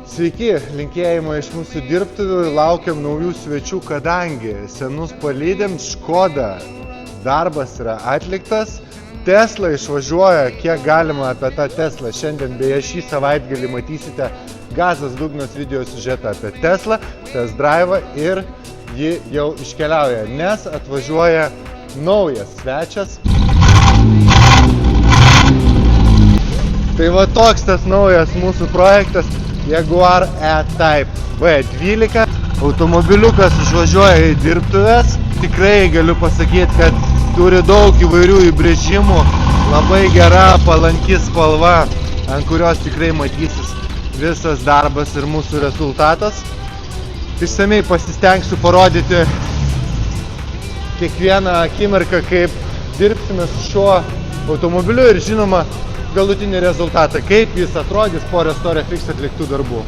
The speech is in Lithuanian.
Sveiki, linkėjimai iš mūsų dirbtuvių ir laukiam naujų svečių, kadangi senus palydėm, Škoda darbas yra atliktas, Tesla išvažiuoja, kiek galima apie tą Teslą. Šiandien beje šį savaitgalį matysite Gazas dugnas video siužetą apie Teslą, test drive ir ji jau iškeliauja, nes atvažiuoja naujas svečias. Tai va toks tas naujas mūsų projektas Jaguar E-Type V12. Automobiliukas išvažiuoja į dirbtuves. Tikrai galiu pasakyti, kad turi daug įvairių įbrėžimų. Labai gera, palanki spalva, ant kurios tikrai matysis visas darbas ir mūsų rezultatas. Išsamiai pasistengsiu parodyti kiekvieną akimirką, kaip dirbsime su šiuo automobiliu ir žinoma galutinį rezultatą, kaip jis atrodys po Restore Fix atliktų darbų.